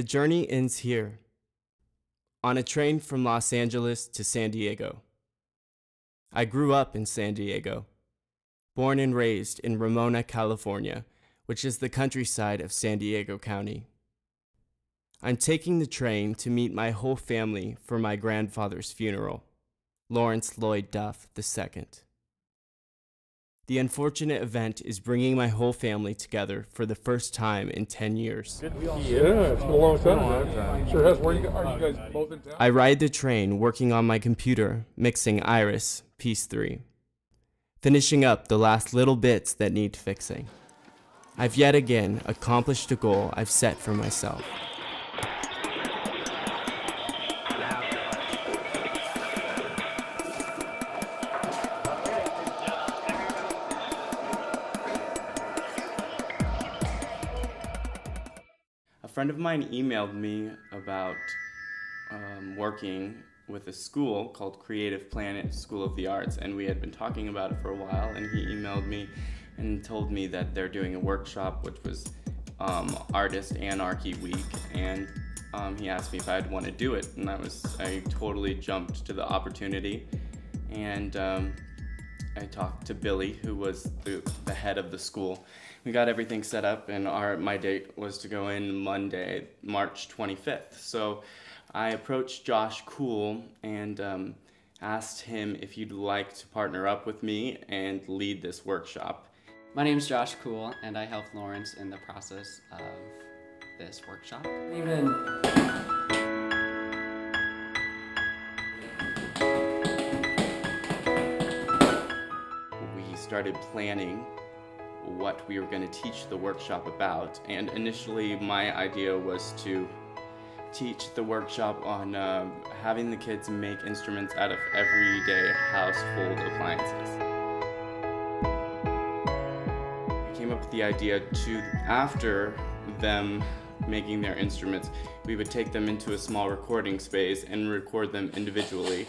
The journey ends here, on a train from Los Angeles to San Diego. I grew up in San Diego, born and raised in Ramona, California, which is the countryside of San Diego County. I'm taking the train to meet my whole family for my grandfather's funeral, Laurence Lloyd Duff II. The unfortunate event is bringing my whole family together for the first time in 10 years. Yeah, it's been a long time. Sure has. Are you guys both in town? I ride the train working on my computer, mixing Iris, piece 3, finishing up the last little bits that need fixing. I've yet again accomplished a goal I've set for myself. A friend of mine emailed me about working with a school called Creative Planet School of the Arts, and we had been talking about it for a while, and he emailed me and told me that they're doing a workshop which was Artist Anarchy Week, and he asked me if I'd want to do it, and I totally jumped to the opportunity, and I talked to Billy, who was the head of the school. We got everything set up, and my date was to go in Monday, March 25th. So I approached Josh Cool and asked him if he'd like to partner up with me and lead this workshop. My name is Josh Cool, and I helped Laurence in the process of this workshop. Evening. We started planning what we were going to teach the workshop about, and initially my idea was to teach the workshop on having the kids make instruments out of everyday household appliances. We came up with the idea to, after them making their instruments, we would take them into a small recording space and record them individually.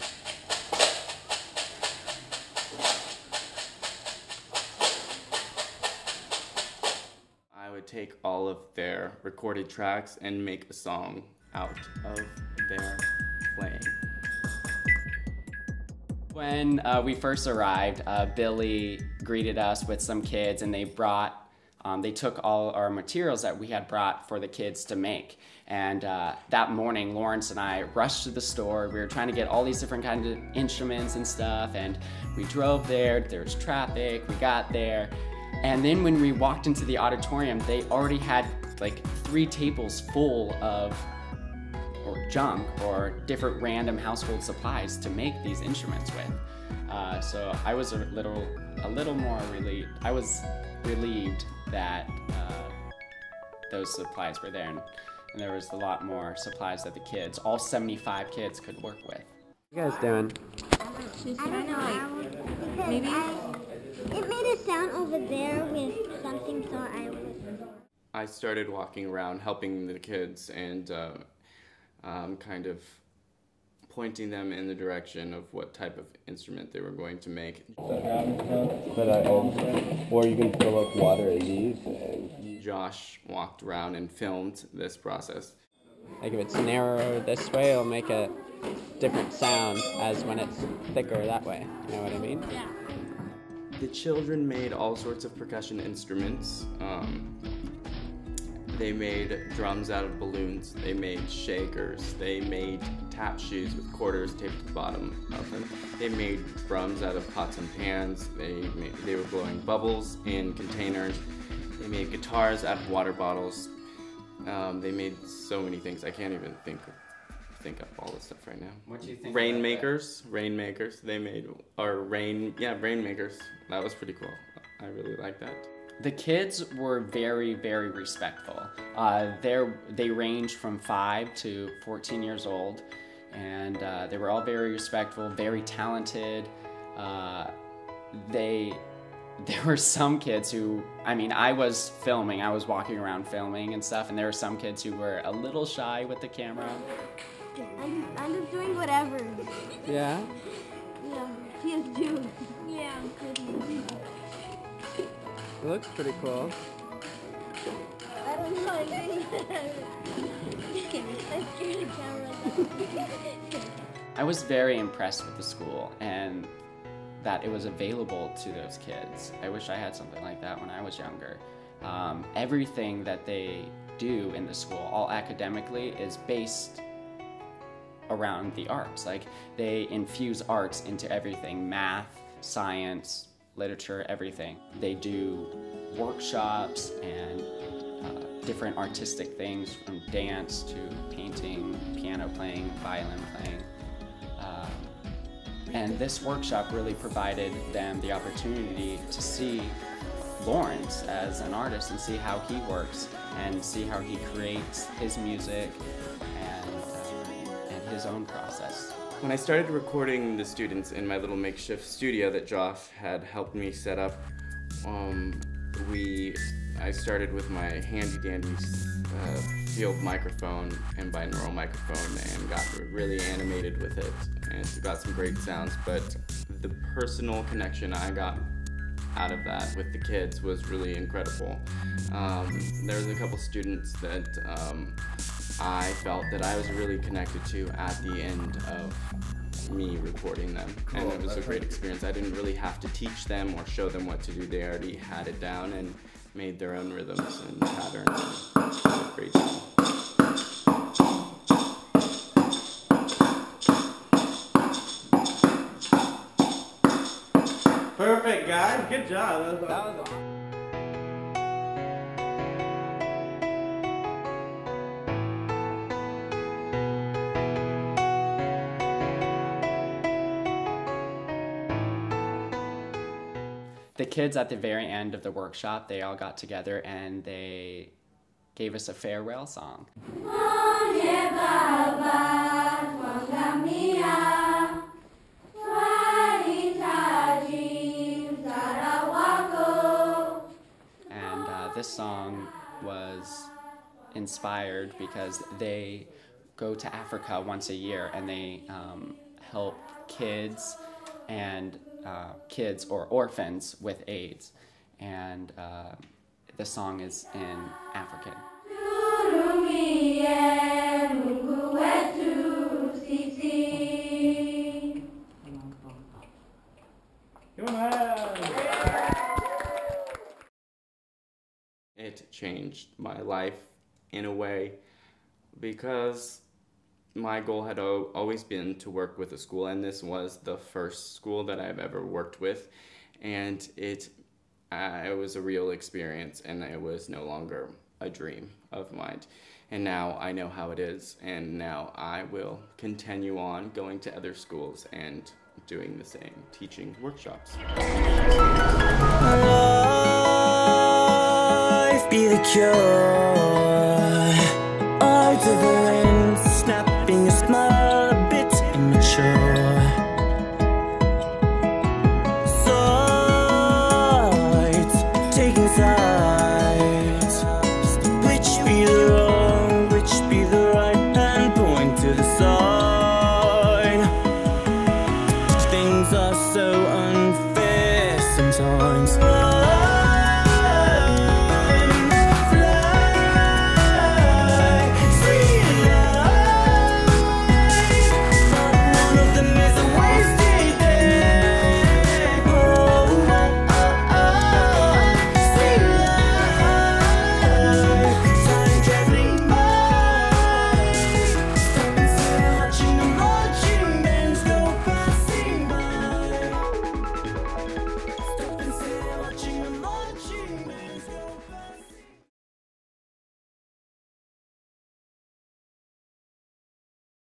I would take all of their recorded tracks and make a song out of their playing. When we first arrived, Billy greeted us with some kids, and they took all our materials that we had brought for the kids to make. And that morning, Laurence and I rushed to the store. We were trying to get all these different kinds of instruments and stuff, and we drove there. There was traffic, we got there. And then when we walked into the auditorium, they already had like 3 tables full of junk or different random household supplies to make these instruments with. So I was a little more relieved. I was relieved that those supplies were there, and there was a lot more supplies that the kids, all 75 kids, could work with. What are you guys doing? I don't know. Maybe it made a sound over there with something, so I started walking around helping the kids and kind of pointing them in the direction of what type of instrument they were going to make. Or you can fill up water in these. Josh walked around and filmed this process. Like if it's narrower this way, it'll make a different sound as when it's thicker that way. You know what I mean? Yeah. The children made all sorts of percussion instruments. They made drums out of balloons, they made shakers, they made tap shoes with quarters taped to the bottom of them. They made drums out of pots and pans, they were blowing bubbles in containers, they made guitars out of water bottles. They made so many things, I can't even think of all this stuff right now. What do you think? Rainmakers, they made, rainmakers. That was pretty cool. I really like that. The kids were very, very respectful. They ranged from 5 to 14 years old, and they were all very respectful, very talented. There were some kids who, I was walking around filming and stuff, and there were some kids who were a little shy with the camera. I'm just doing whatever. Yeah? Yeah, kids do. Yeah, It looks pretty cool. I don't know. kidding. I'm scared the camera. I was very impressed with the school and that it was available to those kids. I wish I had something like that when I was younger. Everything that they do in the school, all academically, is based around the arts. Like, they infuse arts into everything: math, science, literature, everything. They do workshops and different artistic things, from dance to painting, piano playing, violin playing. And this workshop really provided them the opportunity to see Laurence as an artist and see how he works and see how he creates his music and his own process. When I started recording the students in my little makeshift studio that Josh had helped me set up, I started with my handy-dandy field microphone and binaural microphone and got really animated with it, and it got some great sounds, but the personal connection I got out of that with the kids was really incredible. There was a couple students that I felt that I was really connected to at the end of me recording them, and it was a great experience. I didn't really have to teach them or show them what to do. They already had it down and made their own rhythms and patterns. And did a great job. Perfect, guys. Good job. That was awesome. The kids at the very end of the workshop, they all got together and they gave us a farewell song. And this song was inspired because they go to Africa once a year and they help kids and kids or orphans with AIDS, and the song is in African. It changed my life in a way, because my goal had always been to work with a school, and this was the first school that I've ever worked with, and it was a real experience, and it was no longer a dream of mine. And now I know how it is, and now I will continue on going to other schools and doing the same, teaching workshops. Life be the cure, art of the